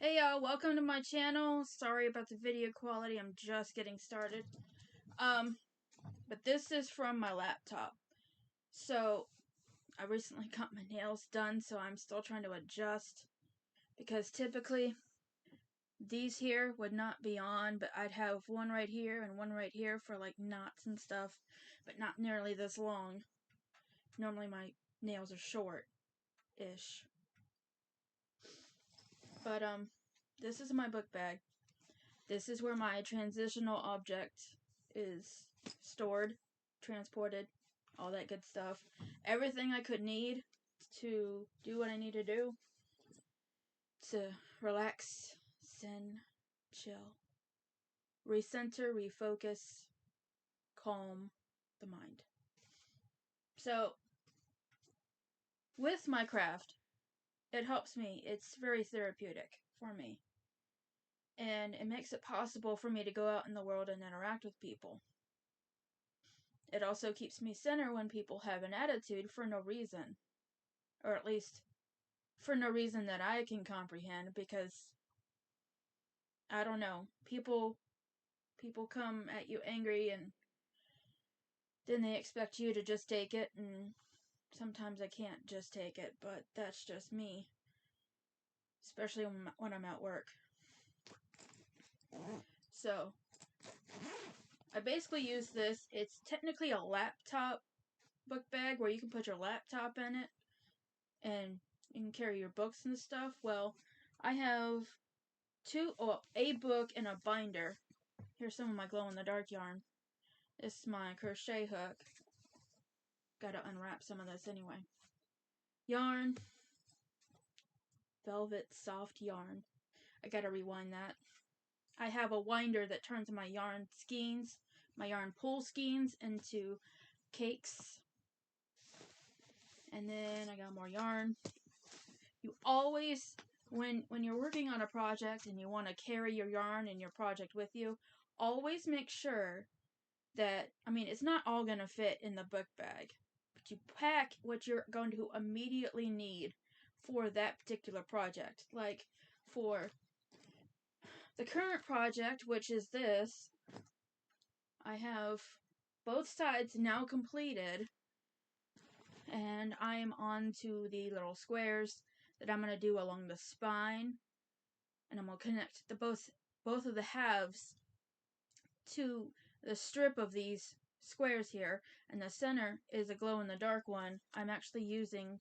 Hey y'all, welcome to my channel. Sorry about the video quality, I'm just getting started. But this is from my laptop. So, I recently got my nails done, so I'm still trying to adjust. Because typically, these here would not be on, but I'd have one right here and one right here for like knots and stuff. But not nearly this long. Normally my nails are short-ish. But, this is my book bag. This is where my transitional object is stored, transported, all that good stuff. Everything I could need to do what I need to do to relax, zen, chill, recenter, refocus, calm the mind. So, with my craft, it helps me. It's very therapeutic for me. And it makes it possible for me to go out in the world and interact with people. It also keeps me centered when people have an attitude for no reason. Or at least, for no reason that I can comprehend, because, I don't know, people come at you angry and then they expect you to just take it, and sometimes I can't just take it, but that's just me. Especially when I'm at work. So, I basically use this. It's technically a laptop book bag where you can put your laptop in it and you can carry your books and stuff. Well, I have a book and a binder. Here's some of my glow-in-the-dark yarn. This is my crochet hook. Gotta unwrap some of this anyway. Yarn. Velvet soft yarn. I gotta rewind that. I have a winder that turns my yarn skeins, my yarn pull skeins into cakes. And then I got more yarn. You always, when you're working on a project and you want to carry your yarn and your project with you, always make sure that, it's not all going to fit in the book bag, but you pack what you're going to immediately need for that particular project. Like, for the current project, which is this, I have both sides now completed, and I am on to the little squares that I'm going to do along the spine, and I'm going to connect both of the halves to the strip of these squares here, and the center is a glow-in-the-dark one. I'm actually using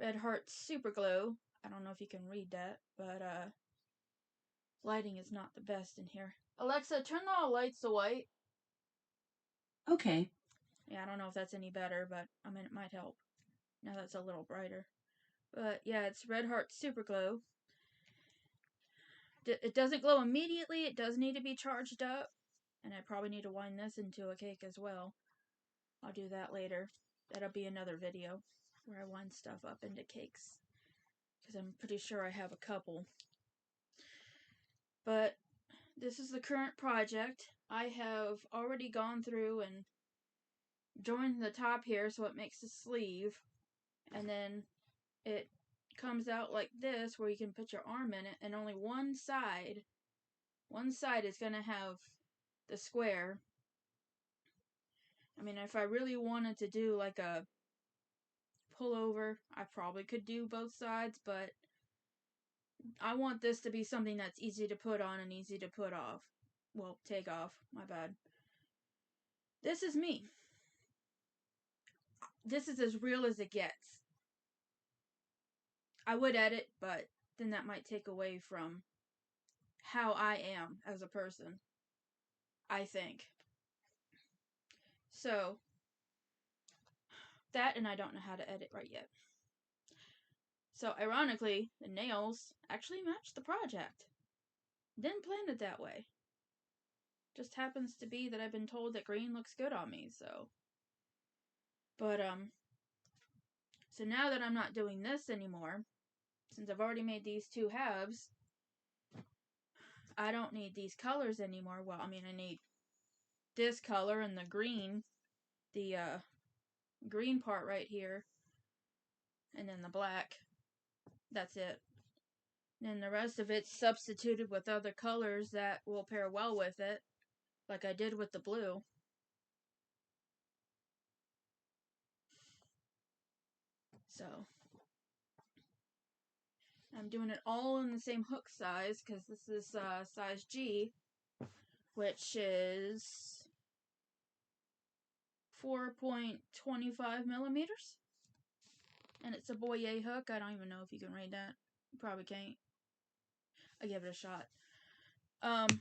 Red Heart Super Glue. I don't know if you can read that, but lighting is not the best in here. Alexa, turn the lights to white. Okay. Yeah, I don't know if that's any better, but it might help. Now that's a little brighter. But yeah, it's Red Heart Super Glue. It doesn't glow immediately. It does need to be charged up. And I probably need to wind this into a cake as well. I'll do that later. That'll be another video where I wind stuff up into cakes. Because I'm pretty sure I have a couple. But this is the current project. I have already gone through and joined the top here so it makes a sleeve. And then it comes out like this where you can put your arm in it, and only one side is going to have the square. If I really wanted to do like a pullover, I probably could do both sides, but I want this to be something that's easy to put on and easy to put off. Well, take off, my bad. This is me. This is as real as it gets. I would edit, but then that might take away from how I am as a person, I think. So, that, and I don't know how to edit right yet. So, ironically, the nails actually match the project. Didn't plan it that way. Just happens to be that I've been told that green looks good on me, so. But, so now that I'm not doing this anymore, since I've already made these two halves, I don't need these colors anymore. Well, I need this color and the green part right here, and then the black. That's it. And the rest of it's substituted with other colors that will pair well with it, like I did with the blue. So I'm doing it all in the same hook size because this is size G, which is 4.25 millimeters. And it's a Boyer hook. I don't even know if you can read that. You probably can't. I give it a shot. And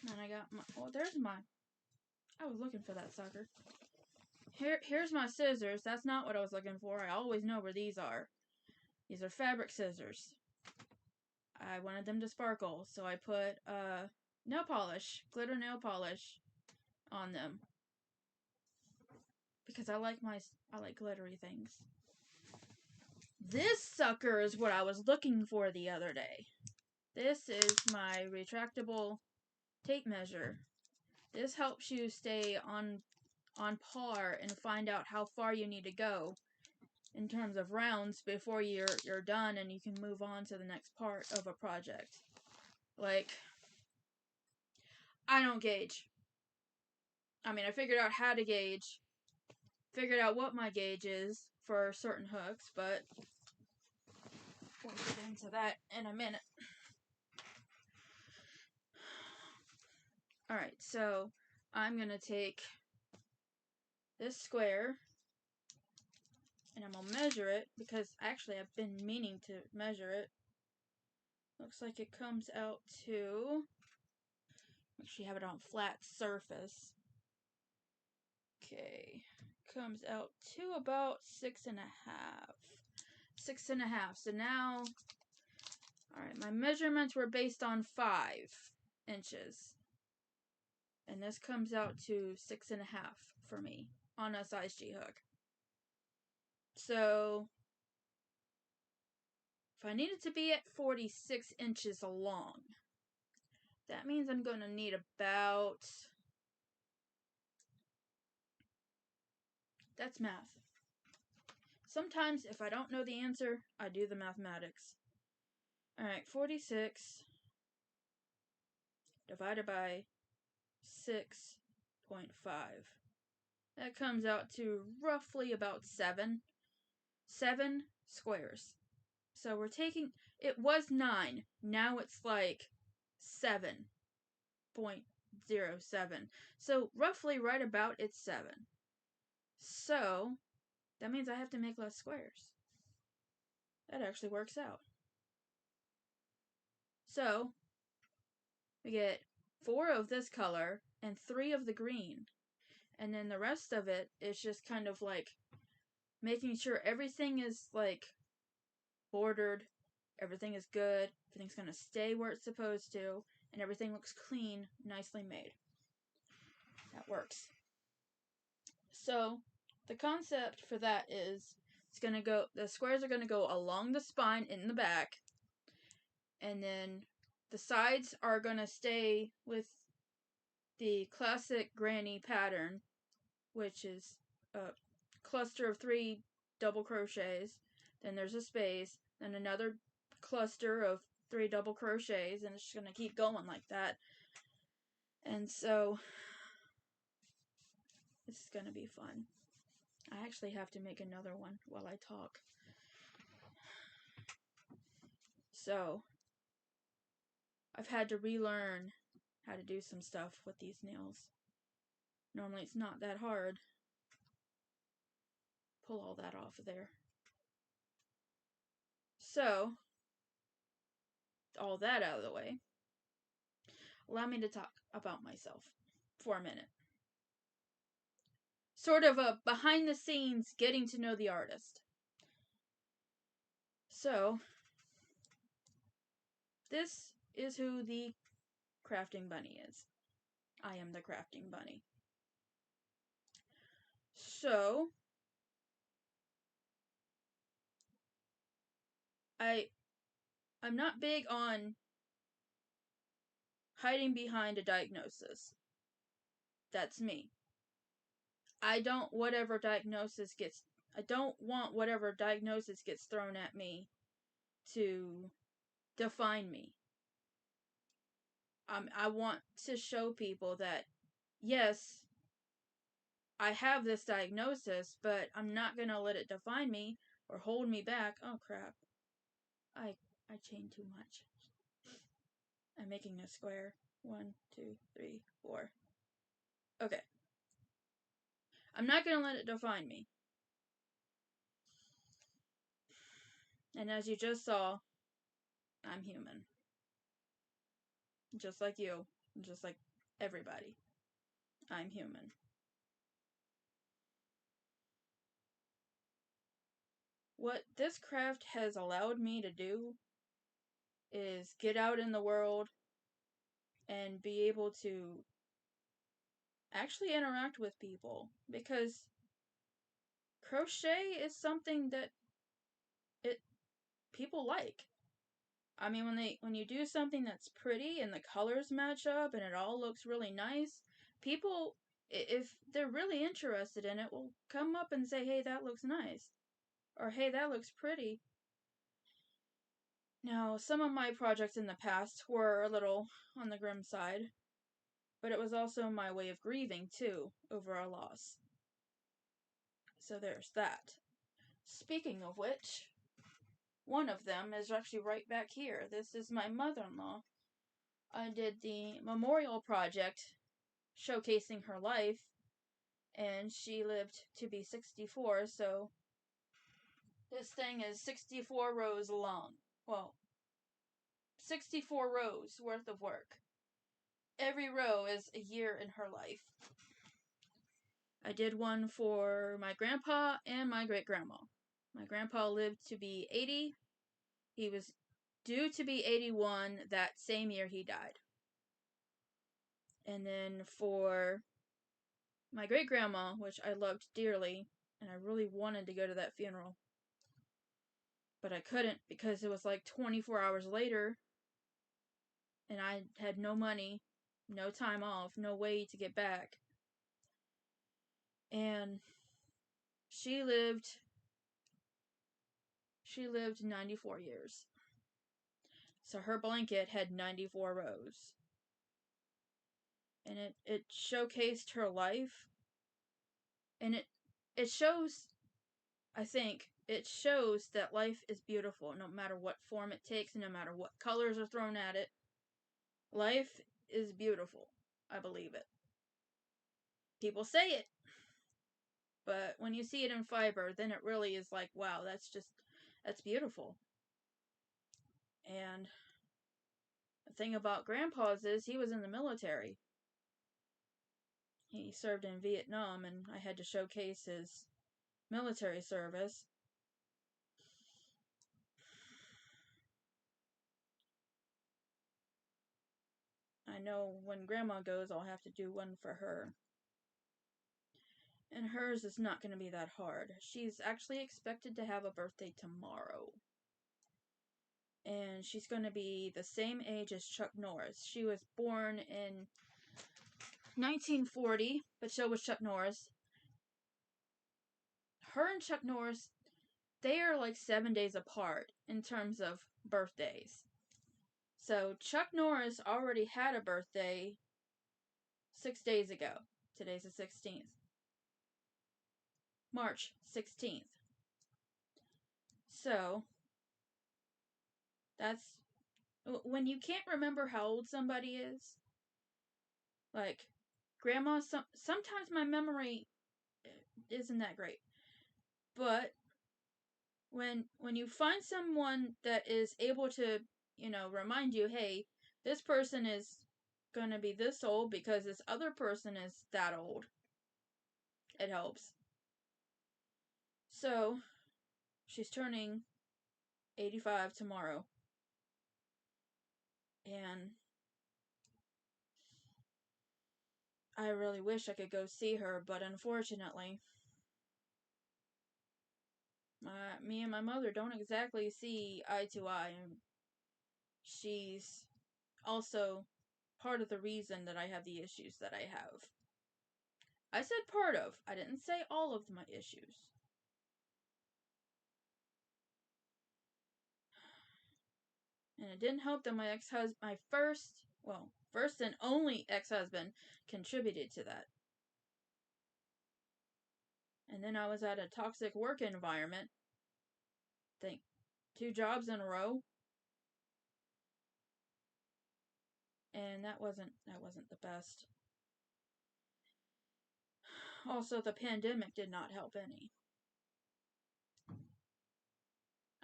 I got my, oh, there's my, I was looking for that sucker. Here's my scissors. That's not what I was looking for. I always know where these are. These are fabric scissors. I wanted them to sparkle, so I put nail polish, glitter nail polish on them. Because I like glittery things. This sucker is what I was looking for the other day. This is my retractable tape measure. This helps you stay on par and find out how far you need to go in terms of rounds before you're done and you can move on to the next part of a project. Like, I don't gauge. I mean, I figured out how to gauge, figured out what my gauge is for certain hooks, but we'll get into that in a minute. Alright, so I'm going to take this square and I'm going to measure it because actually I've been meaning to measure it. Looks like it comes out to, make sure you have it on flat surface. Okay, comes out to about 6.5. 6.5. So now, alright, my measurements were based on 5 inches. And this comes out to 6.5 for me on a size G hook. So, if I need it to be at 46 inches long, that means I'm going to need about, that's math. Sometimes, if I don't know the answer, I do the mathematics. Alright, 46 divided by 6.5. That comes out to roughly about 7 squares. So we're taking, it was 9, now it's like 7.07. So roughly right about it's 7. So that means I have to make less squares. That actually works out. So we get 4 of this color and 3 of the green. And then the rest of it is just kind of like making sure everything is like bordered, everything is good, everything's going to stay where it's supposed to, and everything looks clean, nicely made. That works. So the concept for that is it's going to go, the squares are going to go along the spine in the back, and then the sides are going to stay with the classic granny pattern, which is a cluster of 3 double crochets, then there's a space, then another cluster of 3 double crochets, and it's just going to keep going like that. And so this is going to be fun. I actually have to make another one while I talk. So I've had to relearn how to do some stuff with these nails. Normally it's not that hard. Pull all that off of there. So, all that out of the way, allow me to talk about myself for a minute. Sort of a behind the scenes getting to know the artist. So, this is who the Crafting Bunny is. I am the Crafting Bunny. So, I'm not big on hiding behind a diagnosis. That's me. I don't want whatever diagnosis gets thrown at me to define me. I want to show people that, yes, I have this diagnosis, but I'm not gonna let it define me or hold me back. Oh crap. I chained too much. I'm making a square. 1, 2, 3, 4. Okay. I'm not gonna let it define me. And as you just saw, I'm human. Just like you. Just like everybody. I'm human. What this craft has allowed me to do is get out in the world and be able to actually interact with people, because crochet is something that it people like. I mean, when you do something that's pretty and the colors match up and it all looks really nice, people, if they're really interested in it, will come up and say, "Hey, that looks nice," or "Hey, that looks pretty." Now, some of my projects in the past were a little on the grim side, but it was also my way of grieving too over a loss. So there's that. Speaking of which, one of them is actually right back here. This is my mother-in-law. I did the memorial project showcasing her life, and she lived to be 64, so this thing is 64 rows long. Well, 64 rows worth of work. Every row is a year in her life. I did one for my grandpa and my great-grandma. My grandpa lived to be 80. He was due to be 81 that same year he died. And then for my great-grandma, which I loved dearly, and I really wanted to go to that funeral, but I couldn't because it was like 24 hours later, and I had no money, no time off, no way to get back. And she lived 94 years. So her blanket had 94 rows. And it showcased her life. And it shows, I think, it shows that life is beautiful no matter what form it takes, no matter what colors are thrown at it. Life is beautiful. I believe it. People say it. But when you see it in fiber, then it really is like, wow, that's beautiful. And the thing about Grandpa's is he was in the military. He served in Vietnam, and I had to showcase his military service. I know when Grandma goes, I'll have to do one for her. And hers is not going to be that hard. She's actually expected to have a birthday tomorrow. And she's going to be the same age as Chuck Norris. She was born in 1940, but so was Chuck Norris. Her and Chuck Norris, they are like 7 days apart in terms of birthdays. So Chuck Norris already had a birthday 6 days ago. Today's the 16th. March 16th. So, that's when you can't remember how old somebody is. Like, Grandma, sometimes my memory isn't that great. But when you find someone that is able to, remind you, hey, this person is gonna be this old because this other person is that old, it helps. So, she's turning 85 tomorrow. And I really wish I could go see her, but unfortunately, me and my mother don't exactly see eye to eye, and she's also part of the reason that I have the issues that I have. I said part of. I didn't say all of my issues. And it didn't help that my ex-husband, my first and only ex-husband, contributed to that. And then I was at a toxic work environment. I think 2 jobs in a row. And that wasn't the best. Also, the pandemic did not help any.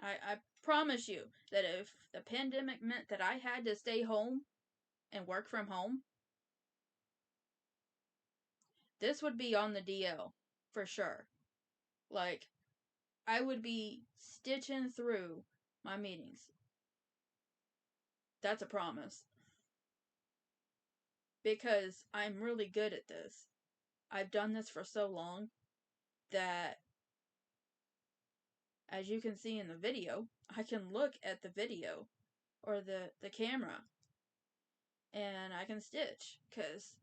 I promise you that if the pandemic meant that I had to stay home and work from home, this would be on the DL for sure. Like, I would be stitching through my meetings. That's a promise. Because I'm really good at this. I've done this for so long that, as you can see in the video, I can look at the video or the camera and I can stitch, because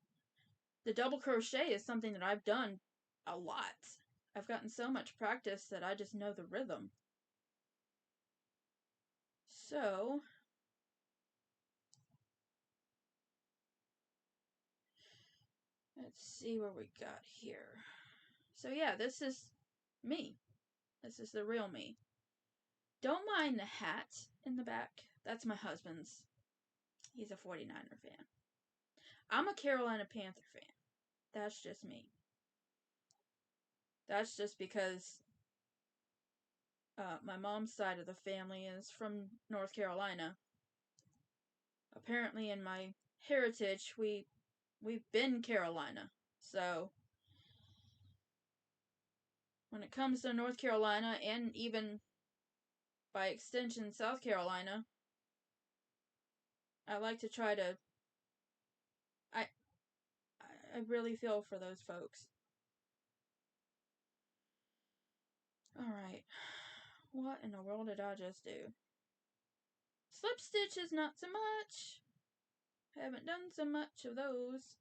the double crochet is something that I've done a lot. I've gotten so much practice that I just know the rhythm. So, let's see where we got here. So yeah, this is me. This is the real me. Don't mind the hat in the back. That's my husband's. He's a 49er fan. I'm a Carolina Panther fan. That's just me. That's just because my mom's side of the family is from North Carolina. Apparently in my heritage, we've been Carolina. So, when it comes to North Carolina, and even by extension South Carolina, I like to try to... I really feel for those folks. Alright. What in the world did I just do? Slip stitches, not so much. Haven't done so much of those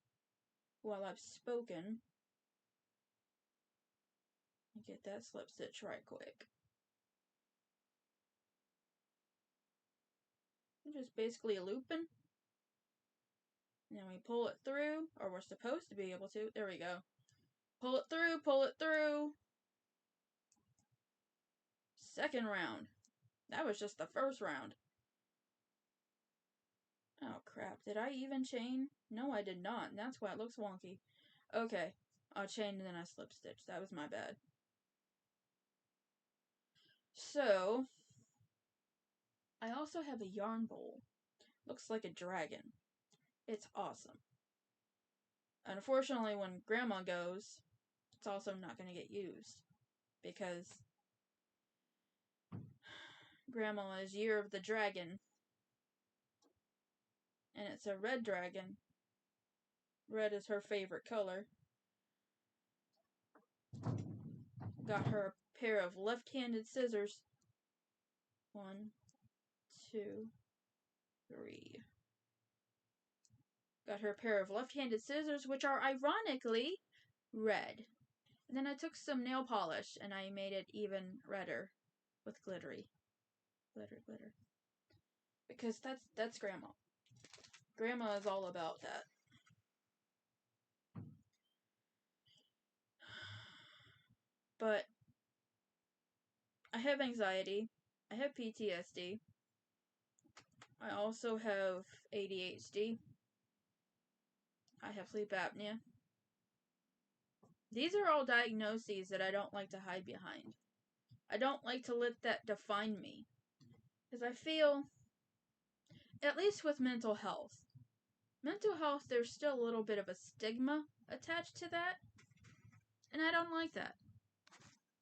while I've spoken. Get that slip stitch right quick. We're just basically looping. And then we pull it through, or we're supposed to be able to. There we go. Pull it through, pull it through. Second round. That was just the first round. Oh crap, did I even chain? No, I did not, and that's why it looks wonky. Okay, I'll chain and then I slip stitch. That was my bad. So, I also have a yarn bowl. Looks like a dragon. It's awesome. Unfortunately, when Grandma goes, it's also not going to get used, because Grandma is Year of the Dragon, and it's a red dragon. Red is her favorite color. Got her a pair of left-handed scissors. 1, 2, 3. Got her a pair of left-handed scissors, which are ironically red. And then I took some nail polish and I made it even redder with glittery. Glitter, glitter. Because that's Grandma. Grandma is all about that. But I have anxiety. I have PTSD. I also have ADHD. I have sleep apnea. These are all diagnoses that I don't like to hide behind. I don't like to let that define me. Because I feel, at least with mental health, there's still a little bit of a stigma attached to that. And I don't like that.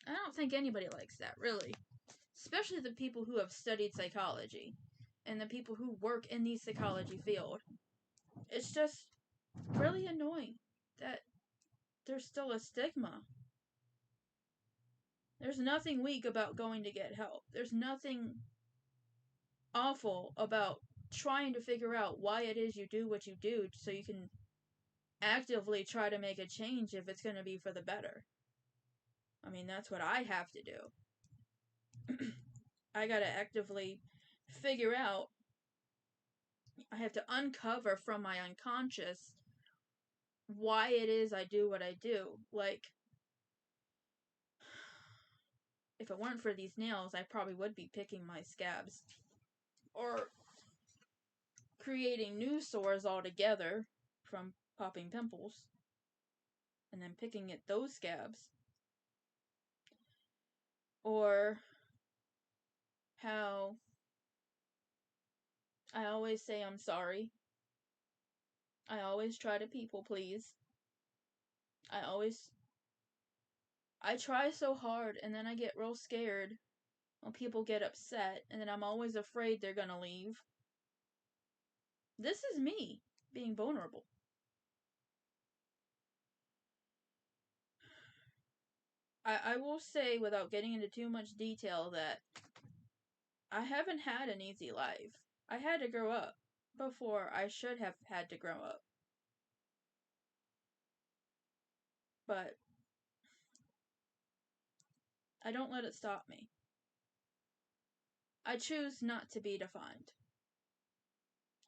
I don't think anybody likes that, really. Especially the people who have studied psychology. And the people who work in the psychology field. It's just really annoying that there's still a stigma. There's nothing weak about going to get help. There's nothing awful about trying to figure out why it is you do what you do so you can actively try to make a change if it's going to be for the better. I mean, that's what I have to do. I gotta actively figure out I have to uncover from my unconscious why it is I do what I do. Like, if it weren't for these nails, I probably would be picking my scabs. Or creating new sores altogether from popping pimples. And then picking at those scabs. Or how I always say I'm sorry. I always try to people please. I try so hard, and then I get real scared when people get upset, and then I'm always afraid they're gonna leave. This is me being vulnerable. I will say, without getting into too much detail, that I haven't had an easy life. I had to grow up before I should have had to grow up. But I don't let it stop me. I choose not to be defined.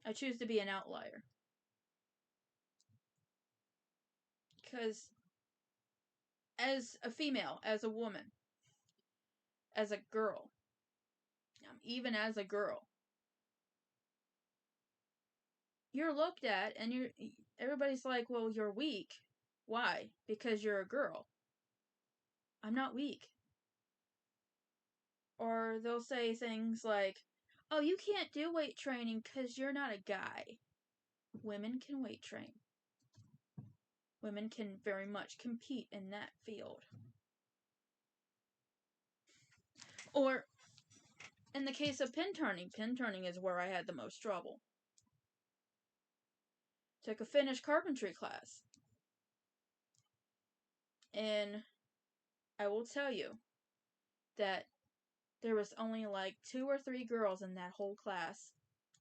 I choose to be an outlier. Because as a female, as a woman, as a girl, even as a girl, you're looked at and everybody's like, well, you're weak. Why? Because you're a girl. I'm not weak. Or they'll say things like, oh, you can't do weight training because you're not a guy. Women can weight train. Women can very much compete in that field. Or, in the case of pin turning is where I had the most trouble. Took a finished carpentry class. And I will tell you that there was only like 2 or 3 girls in that whole class.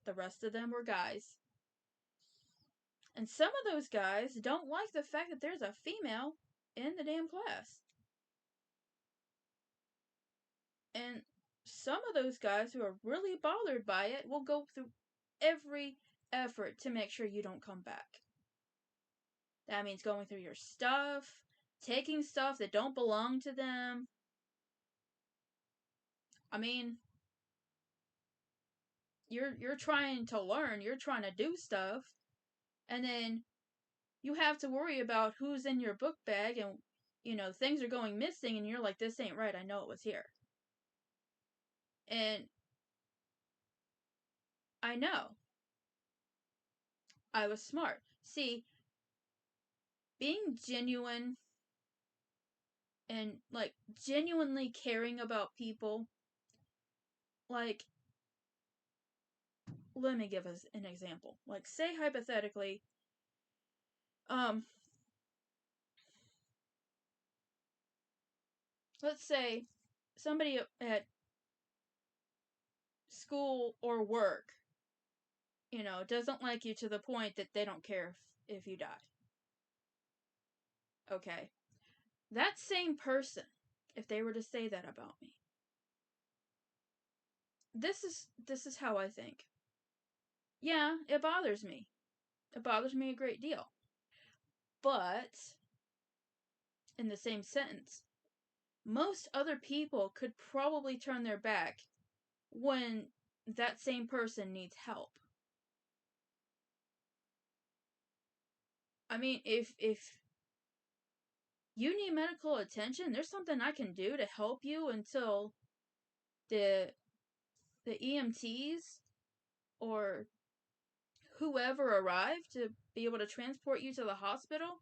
The rest of them were guys. And some of those guys don't like the fact that there's a female in the damn class. And some of those guys who are really bothered by it will go through every effort to make sure you don't come back. That means going through your stuff, taking stuff that don't belong to them. I mean, you're trying to learn, you're trying to do stuff, and then you have to worry about who's in your book bag, and things are going missing, and you're like, this ain't right, I know it was here. And I know I was smart. See, being genuine and like genuinely caring about people, like, let me give us an example. Like, say hypothetically, let's say somebody at school or work, doesn't like you to the point that they don't care if you die. Okay. That same person, if they were to say that about me, this is how I think. Yeah, it bothers me. It bothers me a great deal. But in the same sentence, most other people could probably turn their back when that same person needs help. I mean, if you need medical attention, there's something I can do to help you until the EMTs or whoever arrived to be able to transport you to the hospital.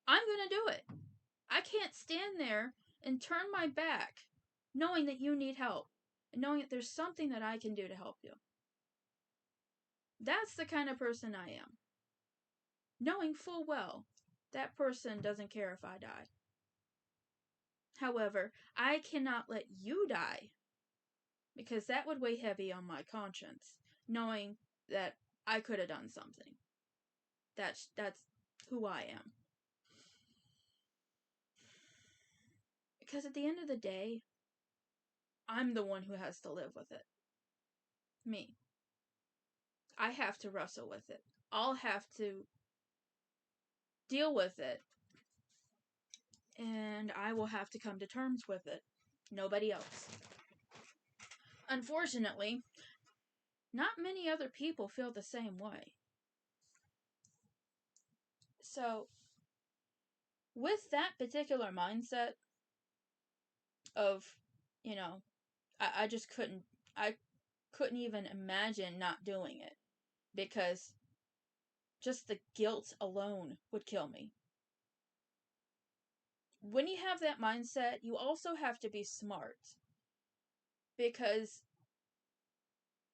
I'm going to do it. I can't stand there and turn my back knowing that you need help and knowing that there's something that I can do to help you. That's the kind of person I am. Knowing full well that person doesn't care if I die. However, I cannot let you die because that would weigh heavy on my conscience, knowing that I could have done something. That's who I am. Because at the end of the day, I'm the one who has to live with it. Me. I have to wrestle with it. I'll have to deal with it. And I will have to come to terms with it. Nobody else. Unfortunately, not many other people feel the same way. So, with that particular mindset of, you know, I just couldn't even imagine not doing it, because just the guilt alone would kill me. When you have that mindset, you also have to be smart, because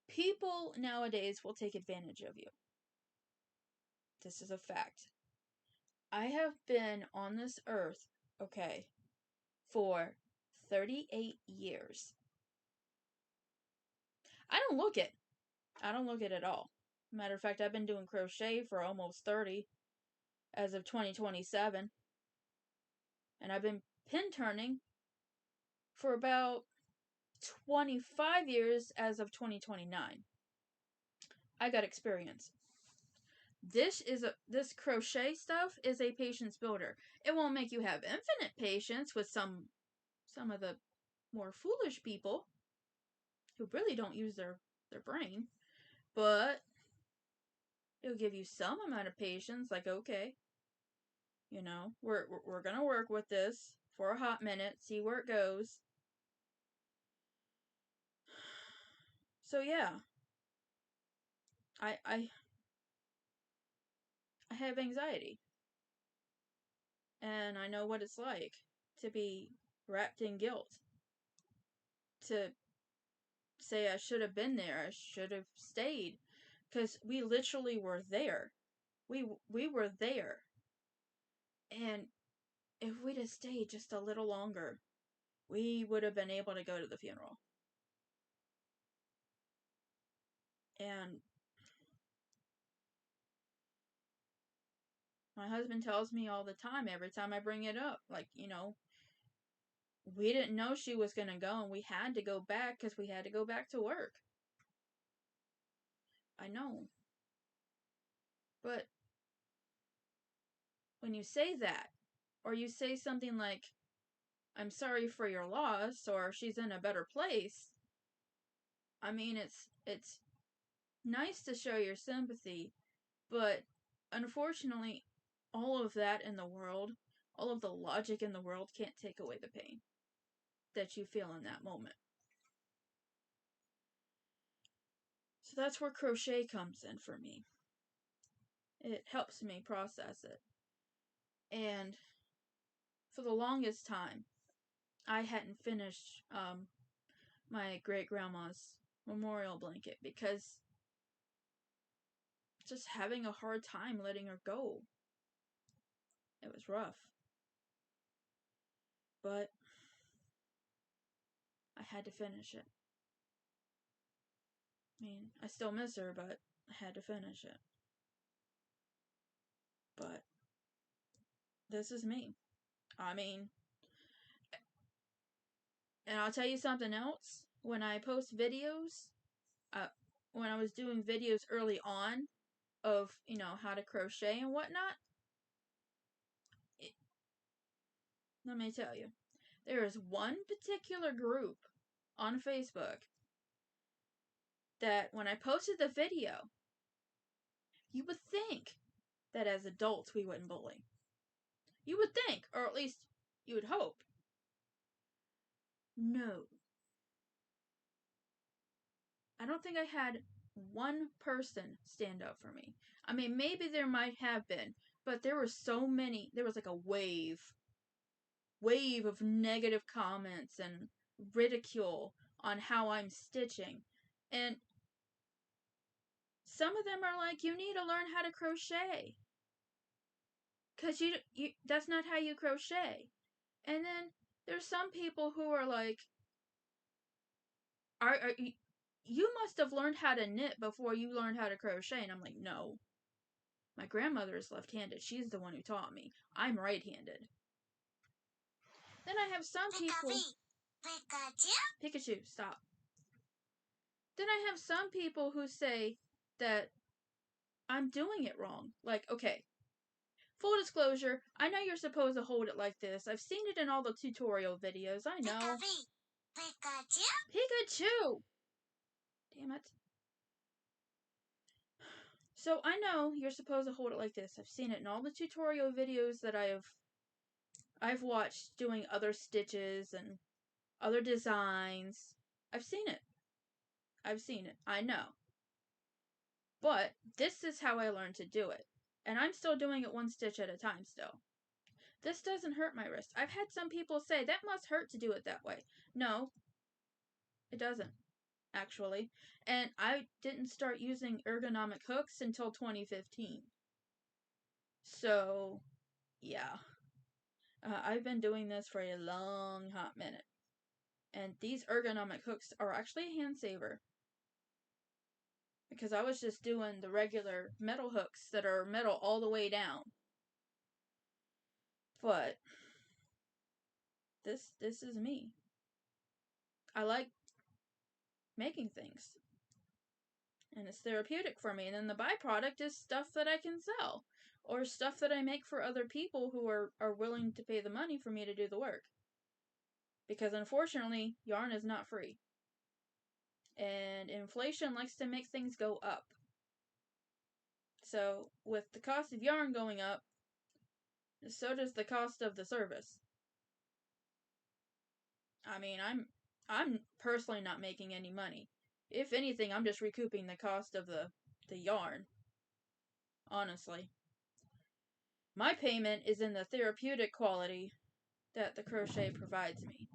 people nowadays will take advantage of you. This is a fact. I have been on this earth, okay, for 38 years. I don't look it. I don't look it at all. Matter of fact, I've been doing crochet for almost 30 as of 2027. And I've been pin turning for about 25 years as of 2029. I got experience. This crochet stuff is a patience builder. It won't make you have infinite patience with some of the more foolish people who really don't use their brain, but it'll give you some amount of patience. Like, okay, we're gonna work with this for a hot minute, see where it goes. So yeah, I have anxiety, and I know what it's like to be wrapped in guilt, to say I should have been there, I should have stayed, because we literally were there. We were there. And if we'd have stayed just a little longer, we would have been able to go to the funeral. And my husband tells me all the time, every time I bring it up, like, we didn't know she was going to go, and we had to go back because we had to go back to work. I know. But when you say that, or you say something like, I'm sorry for your loss, or she's in a better place, I mean, it's nice to show your sympathy, but unfortunately, all of that in the world, all of the logic in the world can't take away the pain that you feel in that moment. So that's where crochet comes in for me. It helps me process it. And for the longest time, I hadn't finished my great grandma's memorial blanket because just having a hard time letting her go. It was rough. But I had to finish it. I mean, I still miss her, but I had to finish it. But this is me. I mean, and I'll tell you something else. When I post videos, when I was doing videos early on of, how to crochet and whatnot, let me tell you, there is one particular group on Facebook that when I posted the video, you would think that as adults we wouldn't bully. You would think, or at least you would hope. No. I don't think I had one person stand up for me. I mean, maybe there might have been, but there were so many. There was like a wave of negative comments and ridicule on how I'm stitching. And some of them are like, you need to learn how to crochet. Because you that's not how you crochet. And then there's some people who are like, are you must have learned how to knit before you learned how to crochet. And I'm like, no. My grandmother is left-handed. She's the one who taught me. I'm right-handed. Then I have some people... Pikachu, stop. Then I have some people who say, that I'm doing it wrong. Like, okay, full disclosure, I know you're supposed to hold it like this. I've seen it in all the tutorial videos, I know. Pikachu! Damn it. So I know you're supposed to hold it like this. I've seen it in all the tutorial videos that I've watched doing other stitches and other designs. I've seen it. I know. But this is how I learned to do it. And I'm still doing it one stitch at a time still. This doesn't hurt my wrist. I've had some people say, that must hurt to do it that way. No, it doesn't, actually. And I didn't start using ergonomic hooks until 2015. So, yeah. I've been doing this for a long hot minute. And these ergonomic hooks are actually a hand saver. Because I was just doing the regular metal hooks that are metal all the way down. But this is me. I like making things. And it's therapeutic for me. And then the byproduct is stuff that I can sell. Or stuff that I make for other people who are willing to pay the money for me to do the work. Because unfortunately, yarn is not free. And inflation likes to make things go up. So, with the cost of yarn going up, so does the cost of the service. I mean, I'm personally not making any money. If anything, I'm just recouping the cost of the yarn. Honestly. My payment is in the therapeutic quality that the crochet provides me.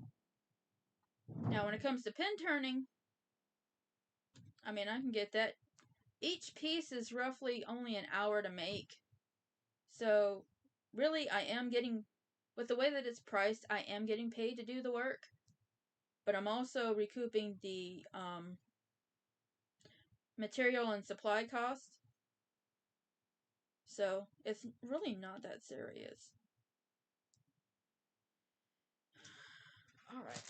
Now, when it comes to pin turning, I mean, I can get that. Each piece is roughly only an hour to make. So, really, I am getting, with the way that it's priced, I am getting paid to do the work. But I'm also recouping the material and supply cost. So, it's really not that serious. Alright.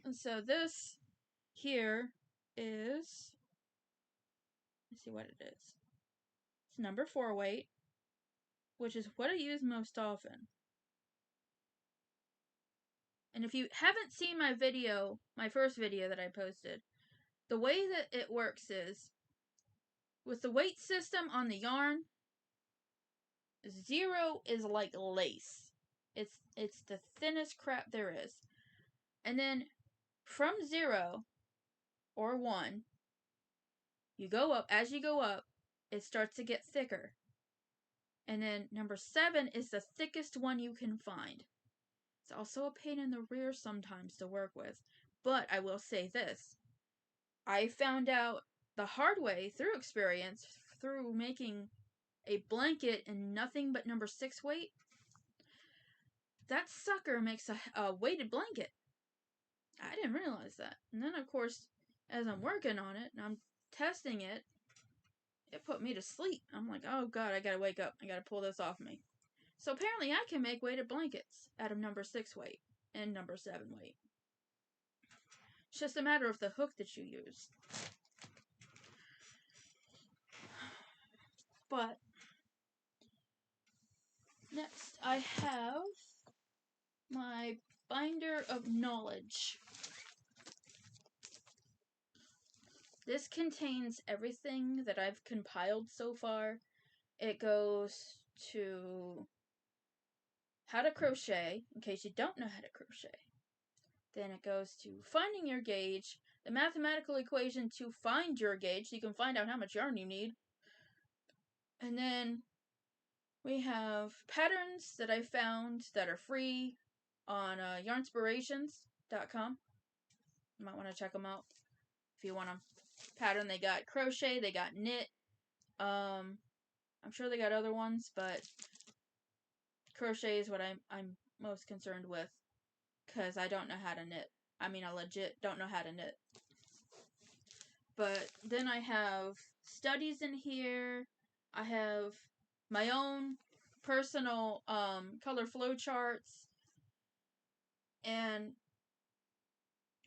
And so this here is, let's see what it is. It's number 4 weight, which is what I use most often. And if you haven't seen my video, my first video that I posted, the way that it works is, with the weight system on the yarn, 0 is like lace. It's the thinnest crap there is. And then from 0 or 1, you go up. As you go up, it starts to get thicker. And then number 7 is the thickest one you can find. It's also a pain in the rear sometimes to work with. But I will say this. I found out the hard way through experience, through making a blanket in nothing but number 6 weight. That sucker makes a weighted blanket. I didn't realize that. And then, of course, as I'm working on it and I'm testing it, it put me to sleep. I'm like, oh god, I gotta wake up. I gotta pull this off me. So apparently I can make weighted blankets out of number 6 weight and number 7 weight. It's just a matter of the hook that you use. But next I have my binder of knowledge. This contains everything that I've compiled so far. It goes to how to crochet, in case you don't know how to crochet. Then it goes to finding your gauge, the mathematical equation to find your gauge, so you can find out how much yarn you need. And then we have patterns that I found that are free on yarnspirations.com. You might want to check them out if you want a pattern. They got crochet, they got knit. I'm sure they got other ones, but crochet is what I'm most concerned with, because I don't know how to knit. I mean, I legit don't know how to knit. But then I have studies in here. I have my own personal color flow charts. And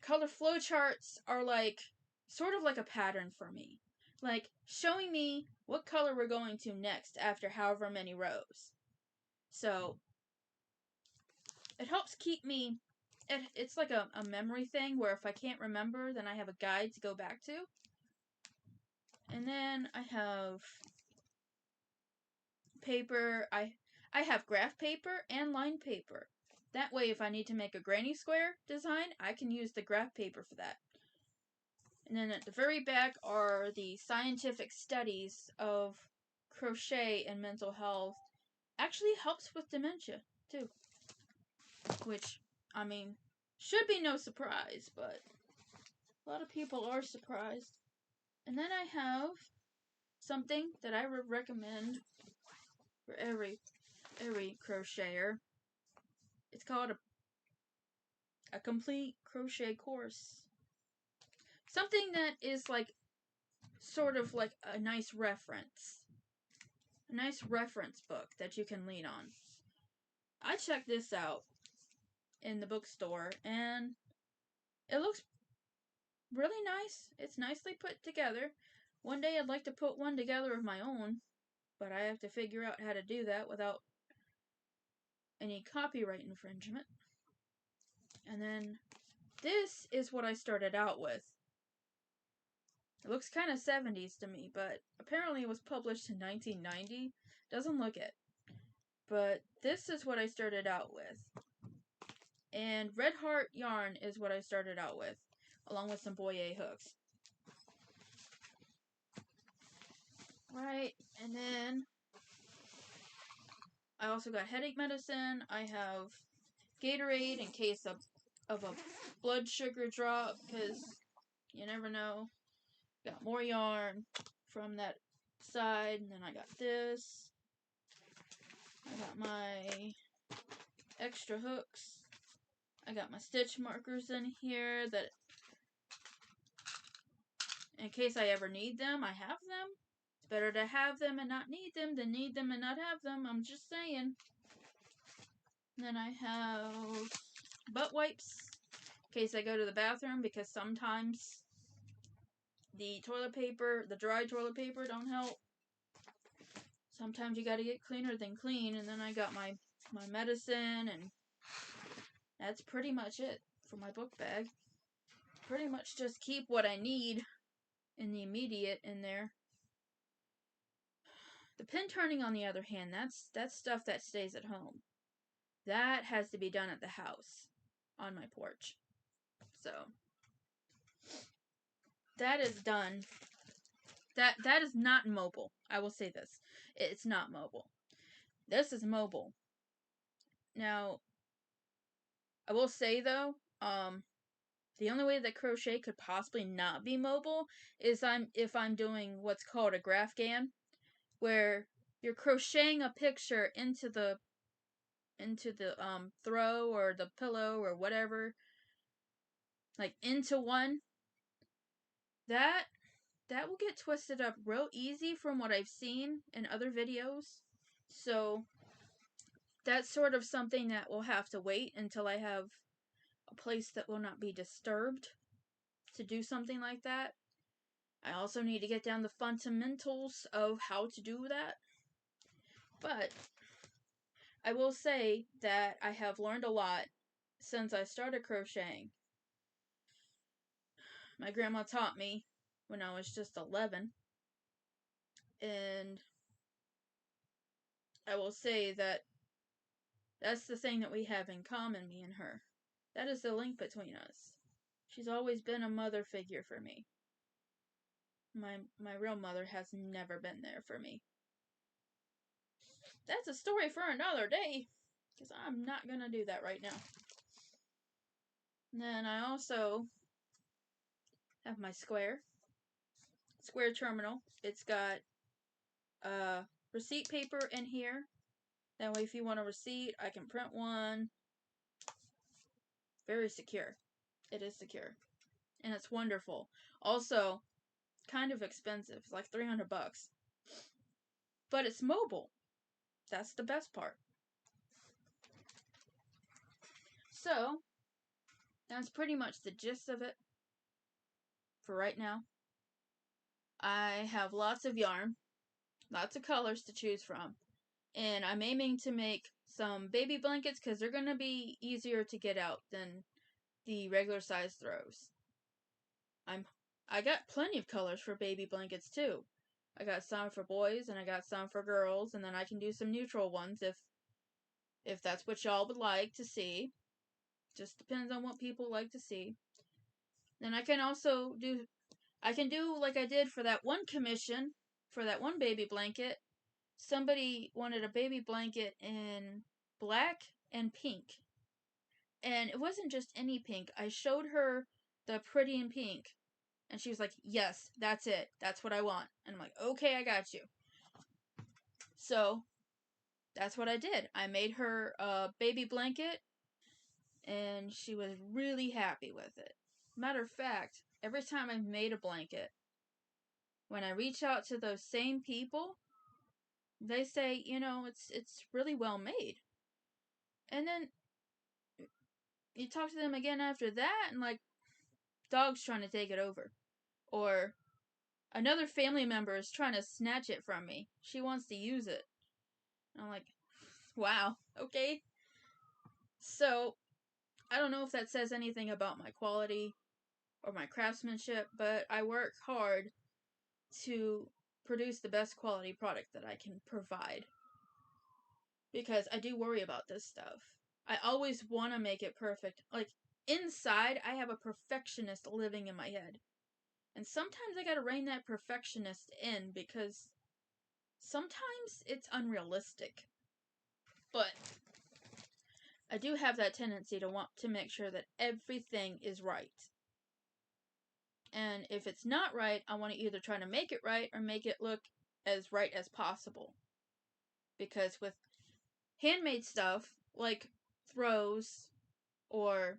color flow charts are like, sort of like a pattern for me. like showing me what color we're going to next after however many rows. So it helps keep me, it's like a memory thing where if I can't remember, then I have a guide to go back to. And then I have paper. I have graph paper and lined paper. That way, if I need to make a granny square design, I can use the graph paper for that. And then at the very back are the scientific studies of crochet and mental health. Actually helps with dementia, too. Which, I mean, should be no surprise, but a lot of people are surprised. And then I have something that I would recommend for every crocheter. It's called a complete crochet course. Something that is like sort of like a nice reference. A nice reference book that you can lean on. I checked this out in the bookstore and it looks really nice. It's nicely put together. One day I'd like to put one together of my own, but I have to figure out how to do that without any copyright infringement. And then this is what I started out with. It looks kind of 70s to me, but apparently it was published in 1990. Doesn't look it. But this is what I started out with. And Red Heart yarn is what I started out with, along with some Boyer hooks. Right, and then I also got headache medicine. I have Gatorade in case of a blood sugar drop, because you never know. Got more yarn from that side, and then I got this. I got my extra hooks. I got my stitch markers in here that in case I ever need them, I have them. It's better to have them and not need them than need them and not have them. I'm just saying. And then I have butt wipes in case I go to the bathroom, because sometimes the toilet paper, the dry toilet paper don't help. Sometimes you gotta get cleaner than clean. And then I got my medicine, and that's pretty much it for my book bag. Pretty much just keep what I need in the immediate in there. The pin turning, on the other hand, that's stuff that stays at home. That has to be done at the house, on my porch. So that is done. That is not mobile. I will say this. It's not mobile. This is mobile. Now, I will say though, the only way that crochet could possibly not be mobile is if I'm doing what's called a graphghan, where you're crocheting a picture into the throw or the pillow or whatever, like into one. That will get twisted up real easy from what I've seen in other videos. So that's sort of something that will have to wait until I have a place that will not be disturbed to do something like that. I also need to get down the fundamentals of how to do that. But I will say that I have learned a lot since I started crocheting. My grandma taught me when I was just 11. And I will say that that's the thing that we have in common, me and her. That is the link between us. She's always been a mother figure for me. My real mother has never been there for me. That's a story for another day, because I'm not going to do that right now. And then I also have my square terminal. It's got receipt paper in here. That way if you want a receipt, I can print one. Very secure. It is secure. And it's wonderful. Also, kind of expensive. It's like $300. But it's mobile. That's the best part. So, that's pretty much the gist of it for right now. I have lots of yarn, lots of colors to choose from, and I'm aiming to make some baby blankets because they're going to be easier to get out than the regular size throws. I got plenty of colors for baby blankets too. I got some for boys and I got some for girls, and then I can do some neutral ones if that's what y'all would like to see. Just depends on what people like to see. Then I can also do like I did for that one commission for that one baby blanket. Somebody wanted a baby blanket in black and pink. And it wasn't just any pink. I showed her the pretty in pink. And she was like, yes, that's it. That's what I want. And I'm like, okay, I got you. So, that's what I did. I made her a baby blanket. And she was really happy with it. Matter of fact, every time I've made a blanket, when I reach out to those same people, they say, it's really well made. And then you talk to them again after that, and like, dog's trying to take it over. Or another family member is trying to snatch it from me. She wants to use it. And I'm like, wow, okay. So, I don't know if that says anything about my quality or my craftsmanship, but I work hard to produce the best quality product that I can provide. Because I do worry about this stuff. I always want to make it perfect. Like, inside, I have a perfectionist living in my head. And sometimes I gotta rein that perfectionist in because sometimes it's unrealistic. But I do have that tendency to want to make sure that everything is right. And if it's not right, I want to either try to make it right or make it look as right as possible. Because with handmade stuff, like throws or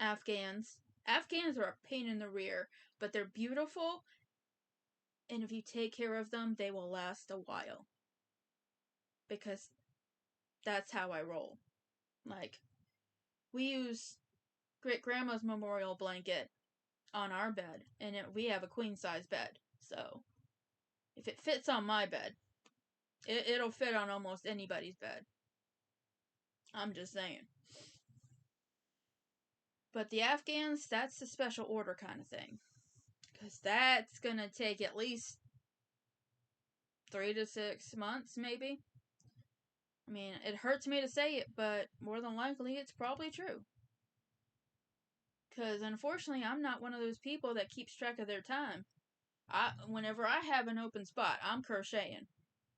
Afghans are a pain in the rear, but they're beautiful, and if you take care of them, they will last a while. Because that's how I roll. Like, we use great grandma's memorial blanket on our bed, and we have a queen size bed. So, if it fits on my bed, it'll fit on almost anybody's bed. I'm just saying. But the Afghans, that's a special order kind of thing. Because that's gonna take at least 3 to 6 months, maybe. I mean, it hurts me to say it, but more than likely it's probably true. Because unfortunately, I'm not one of those people that keeps track of their time. Whenever I have an open spot, I'm crocheting.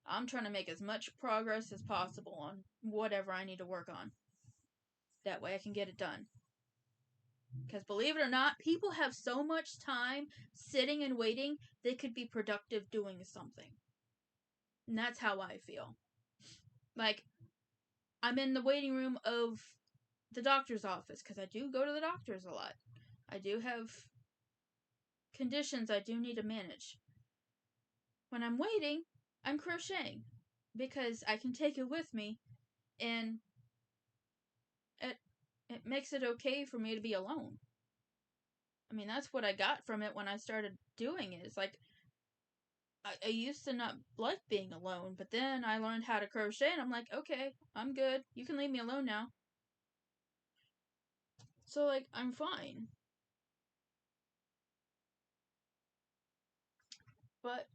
I'm trying to make as much progress as possible on whatever I need to work on. That way I can get it done. Because believe it or not, people have so much time sitting and waiting, they could be productive doing something. And that's how I feel. Like, I'm in the waiting room of the doctor's office, because I do go to the doctor's a lot. I do have conditions I do need to manage. When I'm waiting, I'm crocheting, because I can take it with me, and it makes it okay for me to be alone. I mean, that's what I got from it when I started doing it. It's like, I used to not like being alone, but then I learned how to crochet, and I'm like, okay, I'm good. You can leave me alone now. So, like, I'm fine. But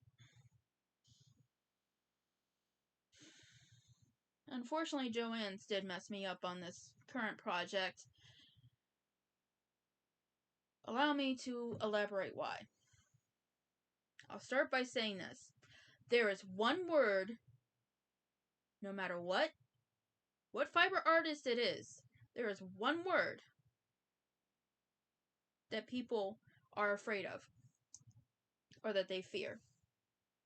unfortunately, Joanne's did mess me up on this current project. Allow me to elaborate why. I'll start by saying this. There is one word, no matter what fiber artist it is, there is one word that people are afraid of, or that they fear,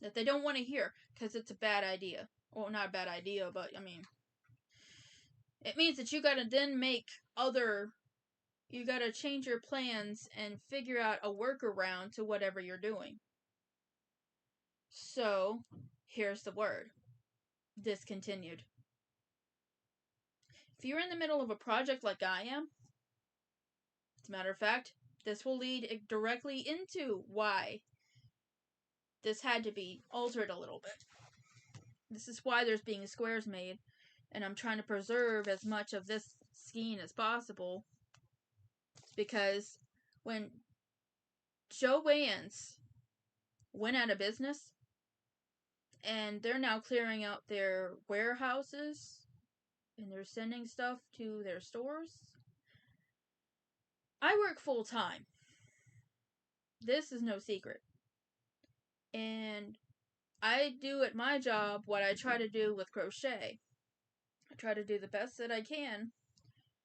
that they don't want to hear, because it's a bad idea. Well, not a bad idea, but, I mean, it means that you gotta then you gotta change your plans and figure out a workaround to whatever you're doing. So, here's the word. Discontinued. If you're in the middle of a project like I am, as a matter of fact, this will lead directly into why this had to be altered a little bit. This is why there's being squares made, and I'm trying to preserve as much of this skein as possible, because when Joann's went out of business, and they're now clearing out their warehouses, and they're sending stuff to their stores. I work full time. This is no secret. And I do at my job what I try to do with crochet. I try to do the best that I can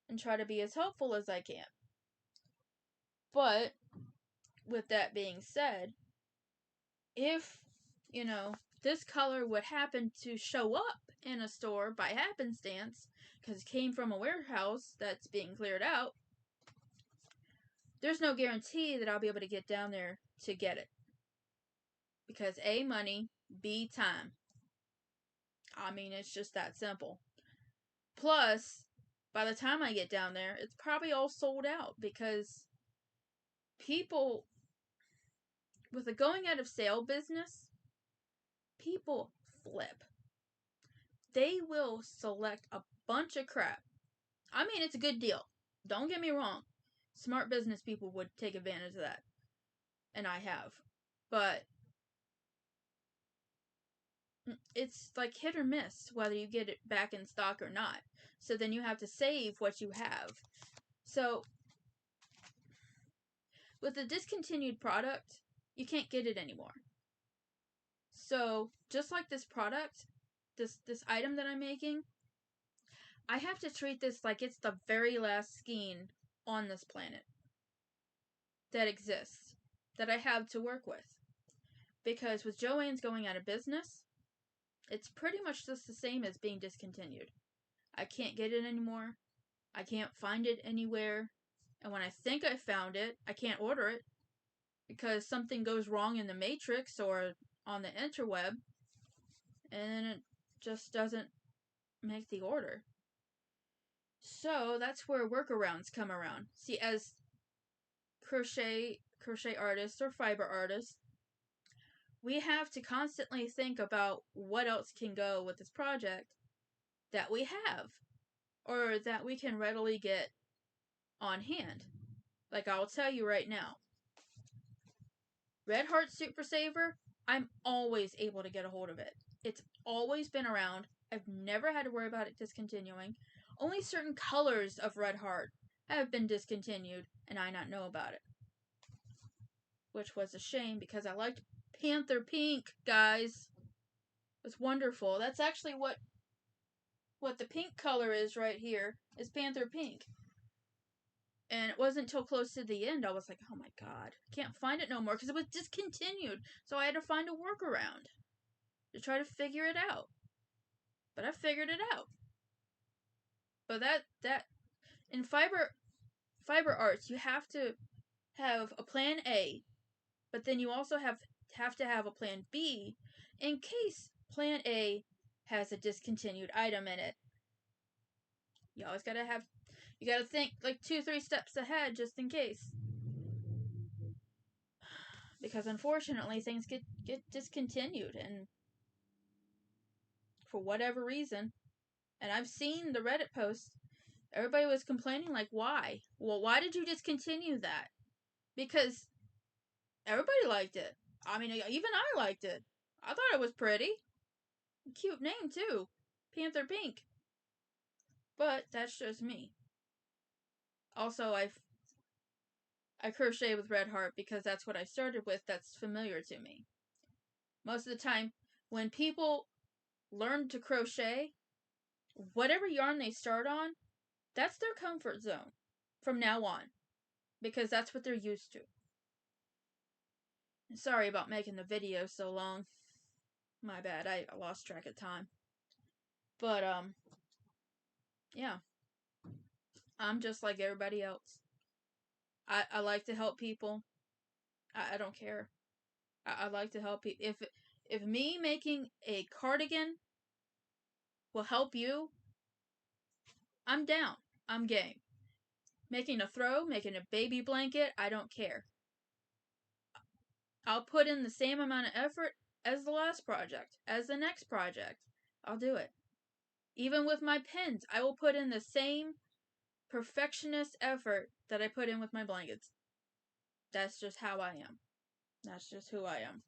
and try to be as helpful as I can. But with that being said, if, this color would happen to show up in a store by happenstance, because it came from a warehouse that's being cleared out, there's no guarantee that I'll be able to get down there to get it. Because A, money, B, time. I mean, it's just that simple. Plus, by the time I get down there, it's probably all sold out, because people, with the going out of sale business, people flip. They will select a bunch of crap. I mean, it's a good deal. Don't get me wrong. Smart business people would take advantage of that. And I have. But it's like hit or miss whether you get it back in stock or not. So then you have to save what you have. So with a discontinued product, you can't get it anymore. So just like this product, this item that I'm making, I have to treat this like it's the very last skein on this planet that exists, that I have to work with. Because with Joann's going out of business, it's pretty much just the same as being discontinued. I can't get it anymore. I can't find it anywhere. And when I think I found it, I can't order it because something goes wrong in the matrix or on the interweb, and it just doesn't make the order. So that's where workarounds come around. See, as crochet artists or fiber artists, we have to constantly think about what else can go with this project that we have or that we can readily get on hand. Like I'll tell you right now, Red Heart Super Saver, I'm always able to get a hold of it. It's always been around. I've never had to worry about it discontinuing. Only certain colors of Red Heart have been discontinued, and I not know about it. Which was a shame because I liked Panther Pink, guys. It's wonderful. That's actually what the pink color is right here, is Panther Pink. And it wasn't until close to the end I was like, oh my god, I can't find it no more because it was discontinued. So I had to find a workaround to try to figure it out. But I figured it out. But that in fiber arts, you have to have a plan A, but then you also have to have a plan B in case plan A has a discontinued item in it. You always gotta think like 2-3 steps ahead just in case. Because unfortunately things get discontinued, and for whatever reason, and I've seen the Reddit posts, everybody was complaining like, why? Well, why did you discontinue that? Because everybody liked it. I mean, even I liked it. I thought it was pretty. Cute name too. Panther Pink. But that's just me. Also, I crochet with Red Heart because that's what I started with. That's familiar to me. Most of the time, when people learn to crochet, whatever yarn they start on, that's their comfort zone from now on. Because that's what they're used to. Sorry about making the video so long. My bad, I lost track of time. But, yeah. I'm just like everybody else. I like to help people. I don't care. I like to help people. If me making a cardigan will help you, I'm down. I'm game. Making a throw, making a baby blanket, I don't care. I'll put in the same amount of effort as the last project, as the next project. I'll do it. Even with my pins, I will put in the same perfectionist effort that I put in with my blankets. That's just how I am. That's just who I am.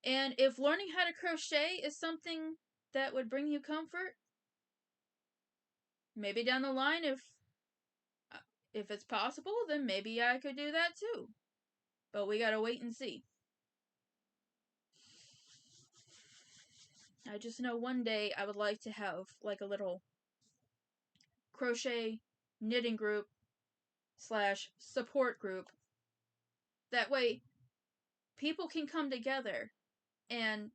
And if learning how to crochet is something that would bring you comfort, maybe down the line, if it's possible, then maybe I could do that too. But we gotta wait and see. I just know one day I would like to have like a little crochet knitting group / support group. That way people can come together and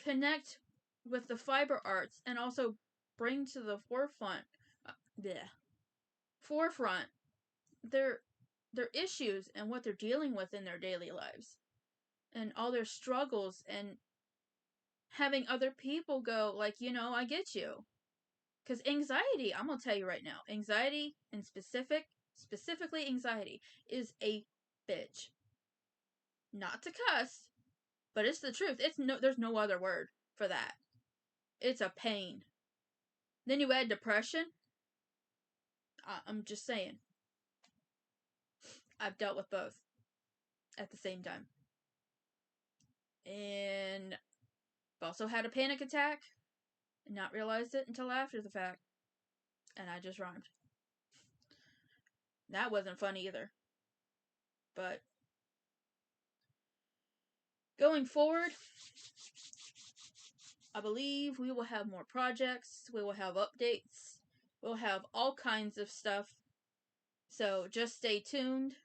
connect with the fiber arts and also bring to the forefront their issues and what they're dealing with in their daily lives and all their struggles, and having other people go like, I get you. Because anxiety, I'm going to tell you right now, anxiety, and specifically anxiety, is a bitch. Not to cuss, but it's the truth. There's no other word for that. It's a pain. Then you add depression. I'm just saying. I've dealt with both at the same time. And I've also had a panic attack and not realized it until after the fact. And I just rhymed. That wasn't fun either. But going forward, I believe we will have more projects. We will have updates. We'll have all kinds of stuff. So just stay tuned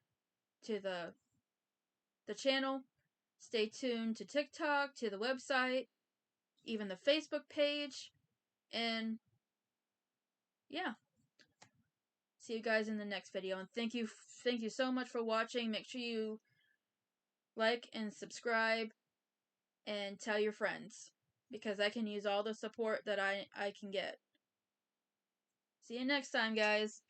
to the channel. Stay tuned to TikTok, to the website, even the Facebook page. And yeah. See you guys in the next video. And thank you so much for watching. Make sure you like and subscribe and tell your friends, because I can use all the support that I can get. See you next time, guys.